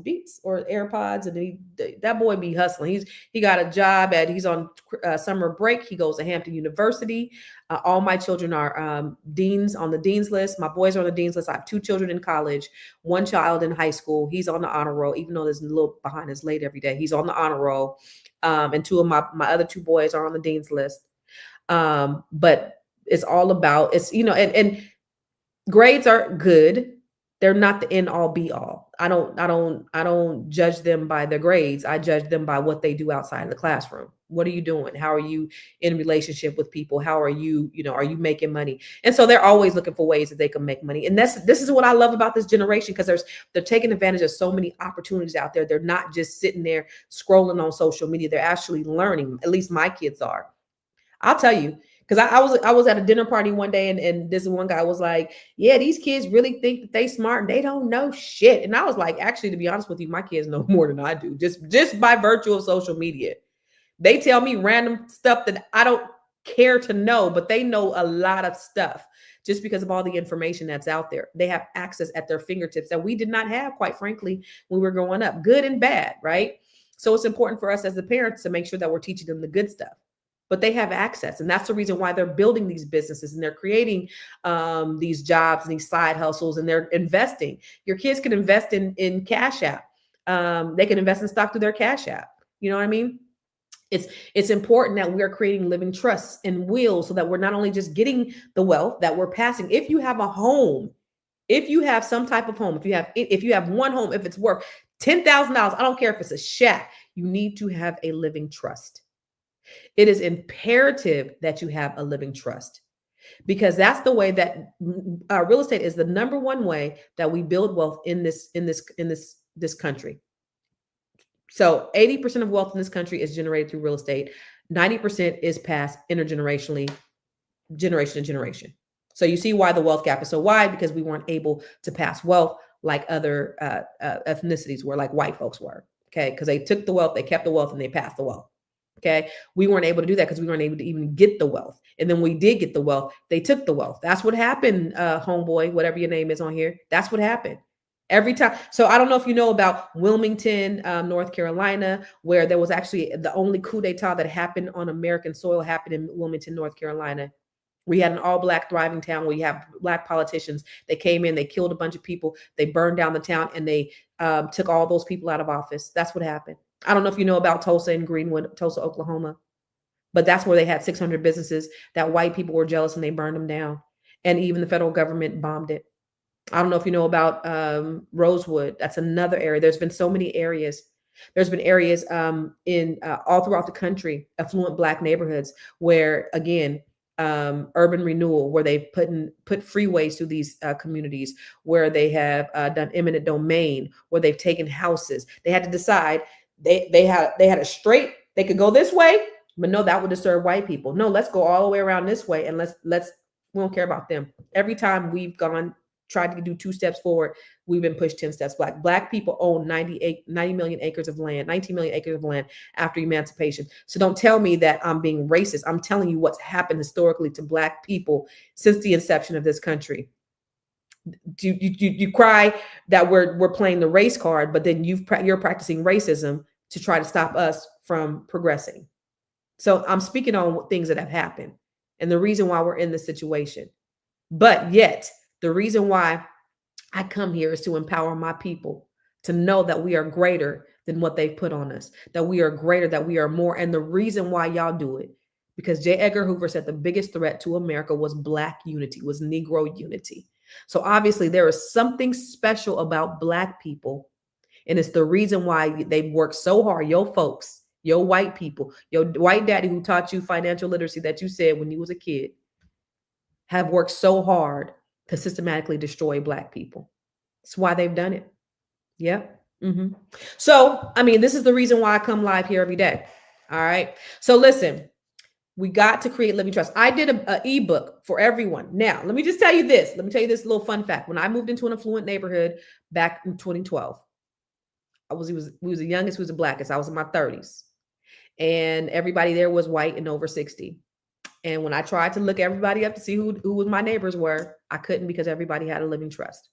Beats or AirPods, and that boy be hustling. He got a job he's on summer break. He goes to Hampton University. All my children are on the dean's list. My boys are on the dean's list. I have 2 children in college, 1 child in high school. He's on the honor roll, even though there's a little behind his late every day. He's on the honor roll. And 2 of my other 2 boys are on the dean's list. But it's all about, and grades are good. They're not the end all be all. don't judge them by their grades. I judge them by what they do outside of the classroom. What are you doing? How are you in relationship with people? How are you, are you making money? And so they're always looking for ways that they can make money. And this is what I love about this generation, because they're taking advantage of so many opportunities out there. They're not just sitting there scrolling on social media. They're actually learning. At least my kids are. I'll tell you, because I was at a dinner party one day, and this one guy was like, yeah, these kids really think that they smart and they don't know shit. And I was like, actually, to be honest with you, my kids know more than I do, just by virtue of social media. They tell me random stuff that I don't care to know, but they know a lot of stuff just because of all the information that's out there. They have access at their fingertips that we did not have, quite frankly, when we were growing up, good and bad, right? So it's important for us as the parents to make sure that we're teaching them the good stuff. But they have access, and that's the reason why they're building these businesses, and they're creating these jobs and these side hustles, and they're investing. Your kids can invest in Cash App. They can invest in stock through their Cash App. You know what I mean? It's important that we're creating living trusts and wills, so that we're not only just getting the wealth that we're passing. If you have a home, if you have some type of home, if you have one home, if it's worth $10,000, I don't care if it's a shack, you need to have a living trust. It is imperative that you have a living trust, because that's the way that real estate is the number one way that we build wealth in this country. So 80% of wealth in this country is generated through real estate. 90% is passed intergenerationally, generation to generation. So you see why the wealth gap is so wide, because we weren't able to pass wealth like other ethnicities were, like white folks were. Okay, because they took the wealth, they kept the wealth, and they passed the wealth. Okay, we weren't able to do that because we weren't able to even get the wealth. And then we did get the wealth, they took the wealth. That's what happened, homeboy, whatever your name is on here. That's what happened every time. So I don't know if you know about Wilmington, North Carolina, where there was actually the only coup d'etat that happened on American soil happened in Wilmington, North Carolina. We had an all-black thriving town where you have black politicians. They came in, they killed a bunch of people, they burned down the town, and they took all those people out of office. That's what happened. I don't know if you know about Tulsa and Greenwood, Tulsa, Oklahoma, but that's where they had 600 businesses that white people were jealous and they burned them down. And even the federal government bombed it. I don't know if you know about Rosewood. That's another area. There's been so many areas. There's been areas in all throughout the country, affluent black neighborhoods where, again, urban renewal, where they've put freeways through these communities, where they have done eminent domain, where they've taken houses. They had to decide. They had a straight, they could go this way, but no, that would disturb white people. No, let's go all the way around this way, and we don't care about them. Every time we've tried to do 2 steps forward, we've been pushed 10 steps back. Black people own 90 million acres of land, 19 million acres of land after emancipation. So don't tell me that I'm being racist. I'm telling you what's happened historically to black people since the inception of this country. You cry that we're playing the race card, but then you're practicing racism to try to stop us from progressing. So I'm speaking on things that have happened and the reason why we're in this situation. But yet, the reason why I come here is to empower my people to know that we are greater than what they've put on us, that we are greater, that we are more. And the reason why y'all do it, because J. Edgar Hoover said the biggest threat to America was black unity, was Negro unity. So obviously there is something special about black people. And it's the reason why they've worked so hard. Your folks, your white people, your white daddy who taught you financial literacy that you said when you was a kid, have worked so hard to systematically destroy black people. That's why they've done it. Yep. Mm-hmm. So, I mean, this is the reason why I come live here every day. All right. So listen, we got to create living trust. I did an ebook for everyone. Now, let me just tell you this. Let me tell you this little fun fact. When I moved into an affluent neighborhood back in 2012, we was the youngest, we was the blackest. I was in my 30s. And everybody there was white and over 60. And when I tried to look everybody up to see who my neighbors were, I couldn't, because everybody had a living trust.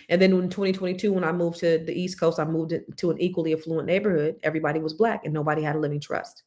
And then in 2022, when I moved to the East Coast, I moved to an equally affluent neighborhood. Everybody was black and nobody had a living trust.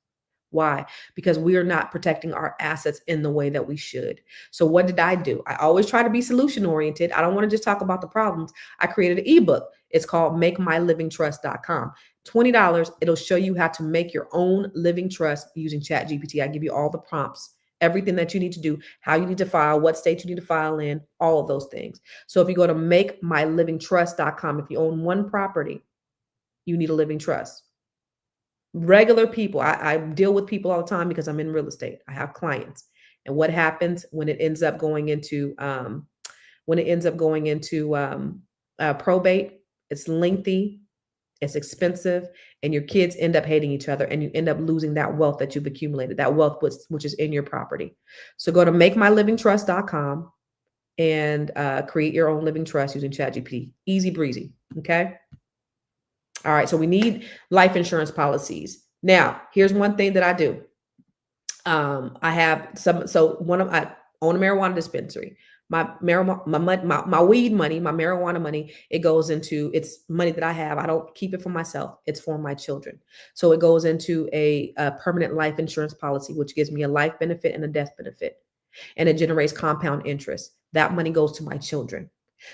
Why? Because we are not protecting our assets in the way that we should. So what did I do? I always try to be solution oriented. I don't want to just talk about the problems. I created an ebook. It's called MakeMyLivingTrust.com. $20. It'll show you how to make your own living trust using ChatGPT. I give you all the prompts, everything that you need to do, how you need to file, what state you need to file in, all of those things. So if you go to makemylivingtrust.com, if you own one property, you need a living trust. Regular people, I deal with people all the time because I'm in real estate. I have clients. And what happens when it ends up going into probate? It's lengthy, it's expensive, and your kids end up hating each other, and you end up losing that wealth that you've accumulated, that wealth which is in your property. So go to makemylivingtrust.com and create your own living trust using ChatGPT. Easy breezy. Okay. All right. So we need life insurance policies. Now, here's one thing that I do. I have some. So I own a marijuana dispensary. My marijuana, my weed money, my marijuana money, it's money that I have. I don't keep it for myself. It's for my children. So it goes into a permanent life insurance policy, which gives me a life benefit and a death benefit, and it generates compound interest. That money goes to my children.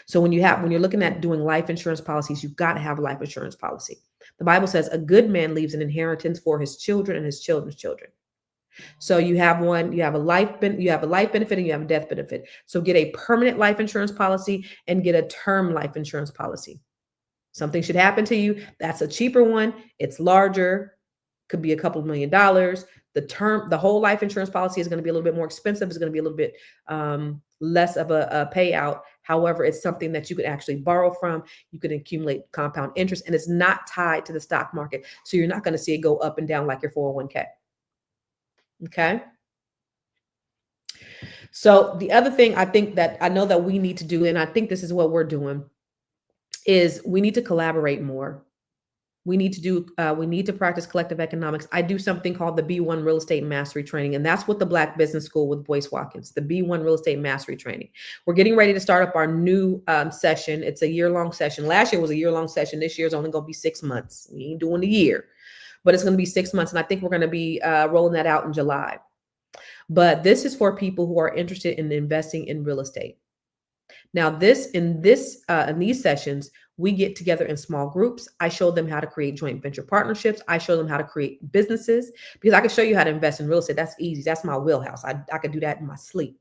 So when you're looking at doing life insurance policies, you've got to have a life insurance policy. The Bible says a good man leaves an inheritance for his children and his children's children. So you have a life benefit and you have a death benefit. So get a permanent life insurance policy and get a term life insurance policy. Something should happen to you. That's a cheaper one. It's larger, could be a couple $1 million. The whole life insurance policy is going to be a little bit more expensive. It's going to be a little bit less of a payout. However, it's something that you could actually borrow from. You could accumulate compound interest, and it's not tied to the stock market. So you're not going to see it go up and down like your 401k. Okay. So the other thing I know that we need to do, and I think this is what we're doing, is we need to collaborate more. We need to practice collective economics. I do something called the B1 Real Estate Mastery Training, and that's what the Black Business School with Boyce Watkins, the B1 Real Estate Mastery Training. We're getting ready to start up our new session. It's a year-long session. Last year was a year-long session. This year is only going to be 6 months. We ain't doing a year, but it's going to be 6 months, and I think we're going to be rolling that out in July. But this is for people who are interested in investing in real estate. Now, in these sessions, we get together in small groups. I show them how to create joint venture partnerships. I show them how to create businesses, because I can show you how to invest in real estate. That's easy. That's my wheelhouse. I could do that in my sleep.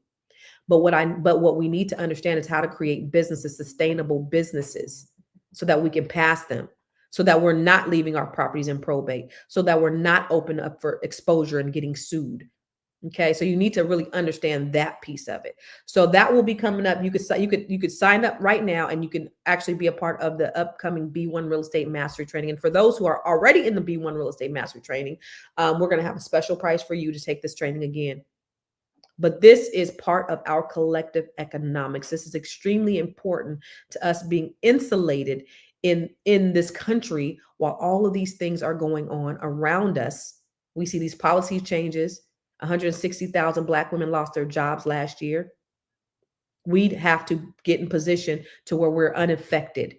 But what we need to understand is how to create businesses, sustainable businesses, so that we can pass them, so that we're not leaving our properties in probate, so that we're not open up for exposure and getting sued. Okay, so you need to really understand that piece of it. So that will be coming up. You could sign up right now, and you can actually be a part of the upcoming B1 Real Estate Mastery Training. And for those who are already in the B1 Real Estate Mastery Training, we're going to have a special price for you to take this training again. But this is part of our collective economics. This is extremely important to us being insulated in this country while all of these things are going on around us. We see these policy changes. 160,000 Black women lost their jobs last year. We'd have to get in position to where we're unaffected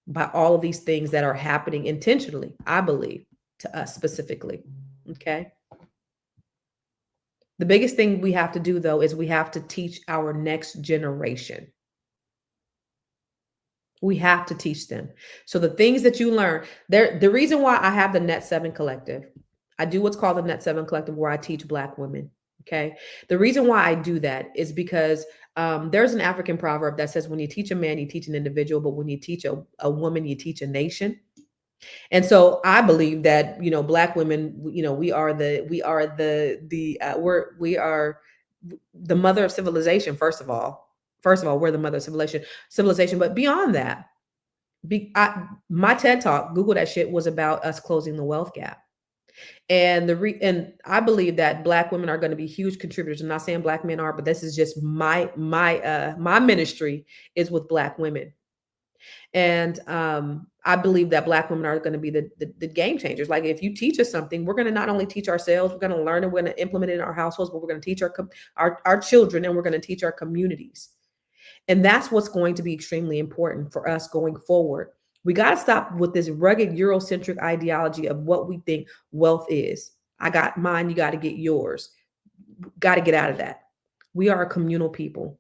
by all of these things that are happening intentionally, I believe, to us specifically. Okay. The biggest thing we have to do, though, is we have to teach our next generation. We have to teach them. So the things that you learn, the reason why I have the Net 7 Collective, I do what's called the Net 7 Collective, where I teach Black women. Okay. The reason why I do that is because there's an African proverb that says, when you teach a man, you teach an individual, but when you teach a woman, you teach a nation. And so I believe that, Black women, we are the mother of civilization. First of all, we're the mother of civilization. But beyond that, my TED Talk, Google that shit, was about us closing the wealth gap. And I believe that Black women are going to be huge contributors. I'm not saying Black men are, but this is just my ministry is with Black women. And I believe that Black women are going to be the game changers. Like, if you teach us something, we're going to not only teach ourselves, we're going to learn it, we're going to implement it in our households, but we're going to teach our children, and we're going to teach our communities. And that's what's going to be extremely important for us going forward. We got to stop with this rugged Eurocentric ideology of what we think wealth is. I got mine, you got to get yours. Got to get out of that. We are a communal people.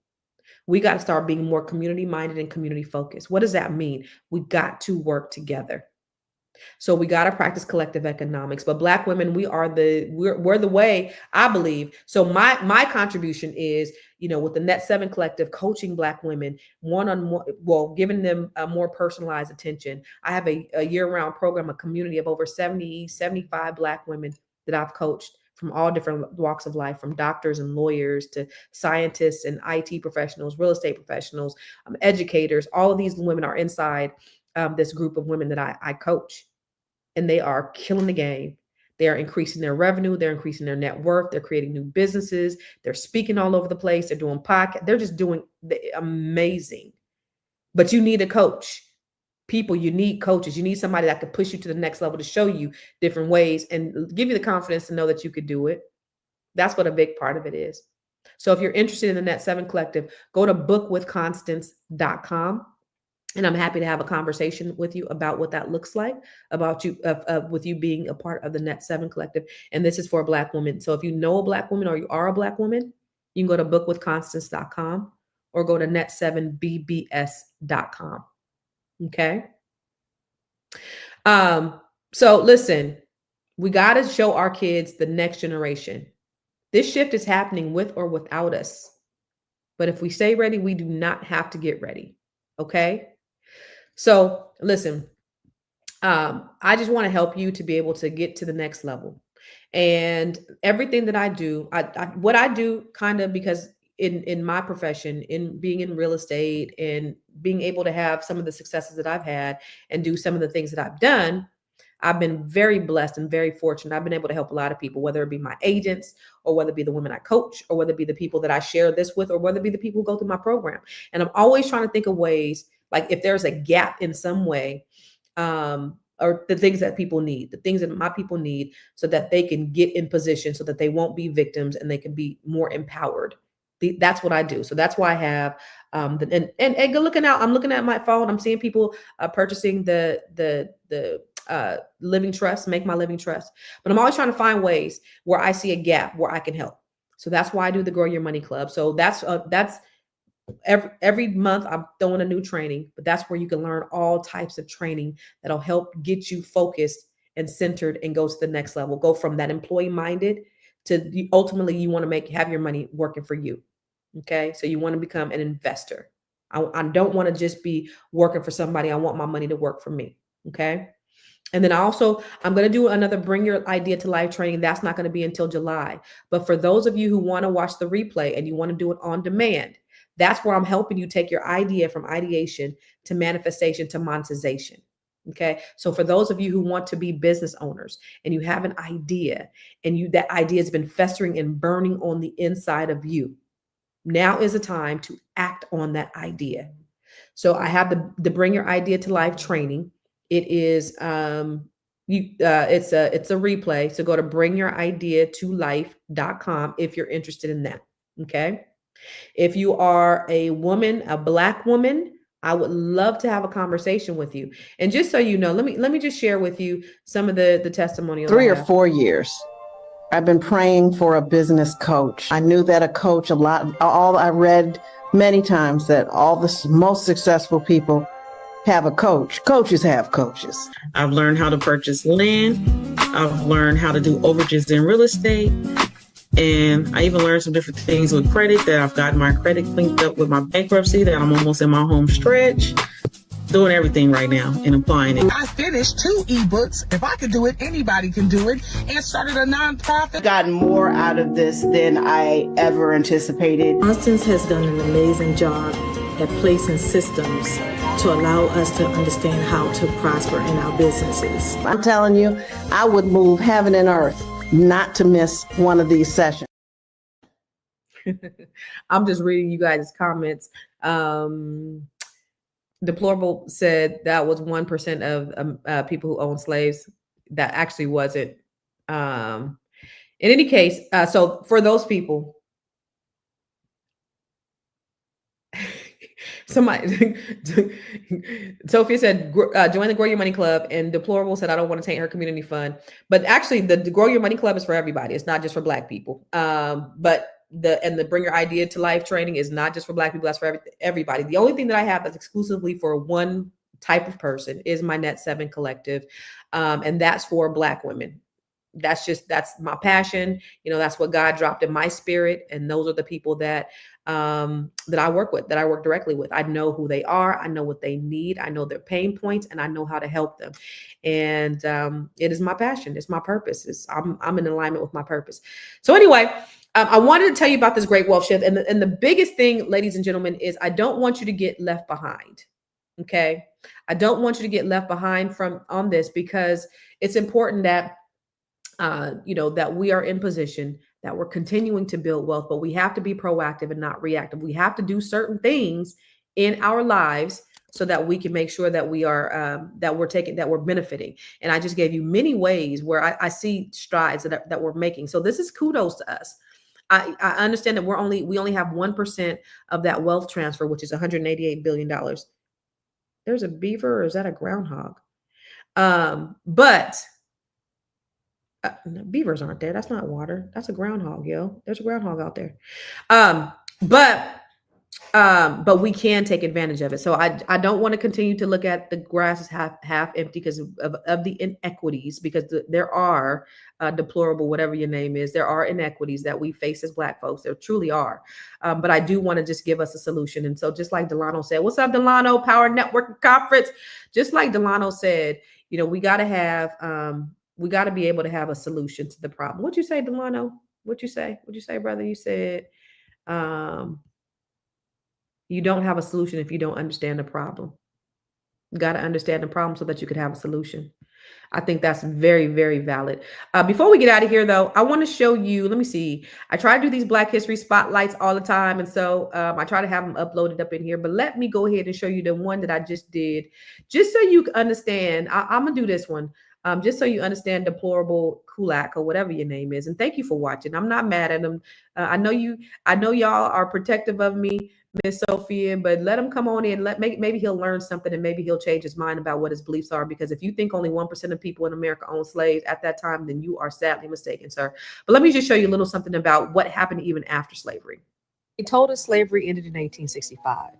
We got to start being more community minded and community focused. What does that mean? We got to work together. So we got to practice collective economics. But Black women, we're the way, I believe. So my contribution is, with the Net 7 Collective, coaching Black women one-on-one, well, giving them a more personalized attention. I have a year-round program, a community of over 75 Black women that I've coached from all different walks of life, from doctors and lawyers to scientists and IT professionals, real estate professionals, educators. All of these women are inside this group of women that I coach, and they are killing the game. They are increasing their revenue. They're increasing their net worth. They're creating new businesses. They're speaking all over the place. They're doing podcasts. They're just doing amazing. But you need a coach. People, you need coaches. You need somebody that could push you to the next level, to show you different ways and give you the confidence to know that you could do it. That's what a big part of it is. So if you're interested in the Net 7 Collective, go to bookwithconstance.com. And I'm happy to have a conversation with you about what that looks like, about you, with you being a part of the Net 7 Collective. And this is for Black women. So if you know a Black woman or you are a Black woman, you can go to bookwithconstance.com or go to net7bbs.com. Okay. So listen, we got to show our kids the next generation. This shift is happening with or without us. But if we stay ready, we do not have to get ready. Okay. So listen, I just want to help you to be able to get to the next level. And everything that I do, what I do kind of, because in my profession, in being in real estate and being able to have some of the successes that I've had and do some of the things that I've done, I've been very blessed and very fortunate. I've been able to help a lot of people, whether it be my agents or whether it be the women I coach or whether it be the people that I share this with or whether it be the people who go through my program. And I'm always trying to think of ways, like if there's a gap in some way, or the things that people need, the things that my people need, so that they can get in position, so that they won't be victims and they can be more empowered. That's what I do. So that's why I have and looking out. I'm looking at my phone. I'm seeing people purchasing the living trust, Make My Living Trust. But I'm always trying to find ways where I see a gap where I can help. So that's why I do the Grow Your Money Club. So that's every month I'm throwing a new training, but that's where you can learn all types of training that'll help get you focused and centered and go to the next level. Go from that employee minded to ultimately you want to have your money working for you. Okay. So you want to become an investor. I don't want to just be working for somebody. I want my money to work for me. Okay. And then I'm going to do another Bring Your Idea to Life training. That's not going to be until July. But for those of you who want to watch the replay and you want to do it on demand, that's where I'm helping you take your idea from ideation to manifestation to monetization. Okay. So for those of you who want to be business owners and you have an idea and that idea has been festering and burning on the inside of you, now is the time to act on that idea. So I have the Bring Your Idea to Life training. It is, it's a replay. So go to bringyouridea2life.com if you're interested in that. Okay. If you are a woman, a Black woman, I would love to have a conversation with you. And just so you know, let me just share with you some of the testimonials. 3 or 4 years, I've been praying for a business coach. I knew that a coach, I read many times that all the most successful people have a coach. Coaches have coaches. I've learned how to purchase land. I've learned how to do overages in real estate. And I even learned some different things with credit, that I've gotten my credit cleaned up with my bankruptcy, that I'm almost in my home stretch, doing everything right now and applying it. I finished 2 ebooks. If I could do it, anybody can do it, and started a nonprofit. Gotten more out of this than I ever anticipated. Constance has done an amazing job at placing systems to allow us to understand how to prosper in our businesses. I'm telling you, I would move heaven and earth not to miss one of these sessions. I'm just reading you guys' comments. Deplorable said that was 1% of people who own slaves. That actually wasn't. In any case, so for those people, somebody, Sophia said, join the Grow Your Money Club, and Deplorable said, I don't want to taint her community fund. But actually, the Grow Your Money Club is for everybody. It's not just for Black people. But the Bring Your Idea to Life training is not just for Black people. That's for everybody. The only thing that I have that's exclusively for one type of person is my Net 7 Collective. And that's for Black women. That's my passion. That's what God dropped in my spirit. And those are the people that I work with, that I work directly with. I know who they are. I know what they need. I know their pain points, and I know how to help them. And it is my passion. It's my purpose. I'm in alignment with my purpose. So anyway, I wanted to tell you about this great wealth shift. And the biggest thing, ladies and gentlemen, is I don't want you to get left behind. Okay. I don't want you to get left behind on this, because it's important that that we are in position, that we're continuing to build wealth, but we have to be proactive and not reactive. We have to do certain things in our lives so that we can make sure that we are, that we're benefiting. And I just gave you many ways where I see strides that we're making. So this is kudos to us. I understand that we only have 1% of that wealth transfer, which is $188 billion. There's a beaver, or is that a groundhog? But beavers aren't there. That's not water. That's a groundhog, yo. There's a groundhog out there. But we can take advantage of it. So I don't want to continue to look at the grass as half empty because of the inequities, because there are deplorable, whatever your name is, there are inequities that we face as Black folks. There truly are. But I do want to just give us a solution. And so just like Delano said, what's up, Delano? Power Network Conference. Just like Delano said, we got to be able to have a solution to the problem. What'd you say, Delano? What'd you say, brother? You said, you don't have a solution if you don't understand the problem. You got to understand the problem so that you could have a solution. I think that's very, very valid. Before we get out of here, though, I want to show you, let me see. I try to do these Black History spotlights all the time. And so I try to have them uploaded up in here. But let me go ahead and show you the one that I just did, just so you can understand. I'm going to do this one. Just so you understand deplorable Kulak, or whatever your name is. And thank you for watching. I'm not mad at them. I know y'all are protective of me, Miss Sophia, but let him come on in. Maybe he'll learn something, and maybe he'll change his mind about what his beliefs are. Because if you think only 1% of people in America owned slaves at that time, then you are sadly mistaken, sir. But let me just show you a little something about what happened even after slavery. They told us slavery ended in 1865,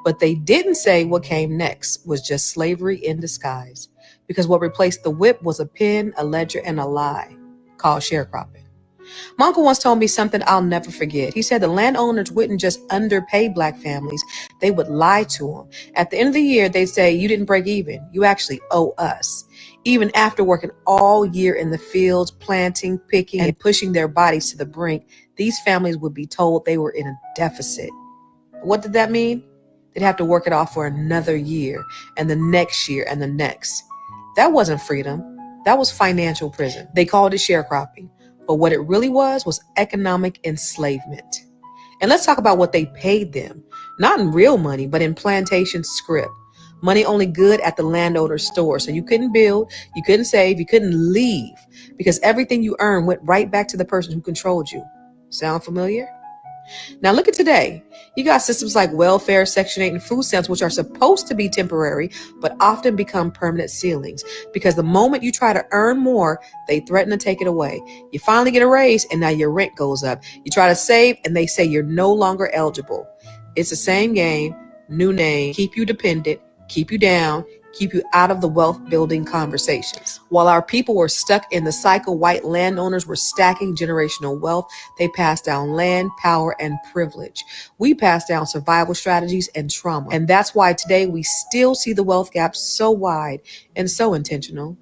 but they didn't say what came next was just slavery in disguise. Because what replaced the whip was a pen, a ledger, and a lie called sharecropping. My uncle once told me something I'll never forget. He said the landowners wouldn't just underpay Black families, they would lie to them. At the end of the year, they'd say, you didn't break even, you actually owe us. Even after working all year in the fields, planting, picking, and pushing their bodies to the brink, these families would be told they were in a deficit. What did that mean? They'd have to work it off for another year, and the next year, and the next. That wasn't freedom. That was financial prison. They called it sharecropping. But what it really was economic enslavement. And let's talk about what they paid them. Not in real money, but in plantation scrip. Money only good at the landowner's store. So you couldn't build, you couldn't save, you couldn't leave. Because everything you earned went right back to the person who controlled you. Sound familiar? Now look at today. You got systems like welfare, Section 8, and food stamps, which are supposed to be temporary, but often become permanent ceilings. Because the moment you try to earn more, they threaten to take it away. You finally get a raise, and now your rent goes up. You try to save, and they say you're no longer eligible. It's the same game, new name, keep you dependent, keep you down, keep you out of the wealth building conversations. While our people were stuck in the cycle, white landowners were stacking generational wealth. They passed down land, power, and privilege. We passed down survival strategies and trauma. And that's why today we still see the wealth gap so wide and so intentional.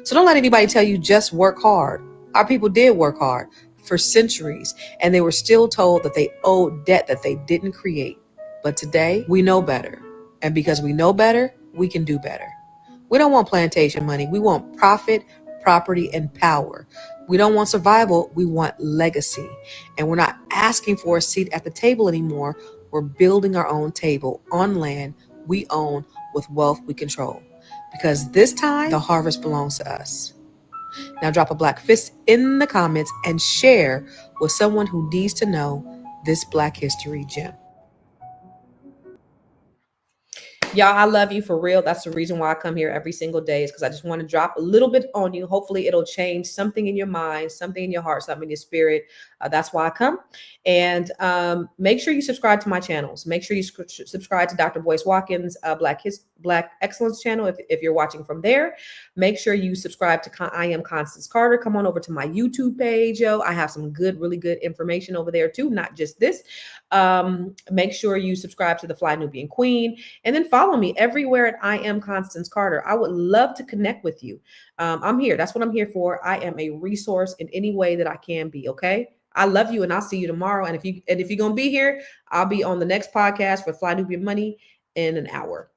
So don't let anybody tell you just work hard. Our people did work hard for centuries, and they were still told that they owed debt that they didn't create. But today we know better. And because we know better, we can do better. We don't want plantation money. We want profit, property, and power. We don't want survival. We want legacy. And we're not asking for a seat at the table anymore. We're building our own table on land we own with wealth we control. Because this time, the harvest belongs to us. Now drop a Black fist in the comments and share with someone who needs to know this Black history gem. Y'all, I love you for real. That's the reason why I come here every single day, is because I just want to drop a little bit on you. Hopefully it'll change something in your mind, something in your heart, something in your spirit. That's why I come. And make sure you subscribe to my channels. Make sure you subscribe to Dr. Boyce Watkins, Black Excellence channel. If you're watching from there, make sure you subscribe to I Am Constance Carter. Come on over to my YouTube page, yo. I have some really good information over there too, not just this. Make sure you subscribe to the Fly Nubian Queen, and then follow me everywhere at I Am Constance Carter. I would love to connect with you. I'm here. That's what I'm here for. I am a resource in any way that I can be. Okay. I love you, and I'll see you tomorrow. And if you're gonna be here, I'll be on the next podcast for Fly Nubian Money in an hour.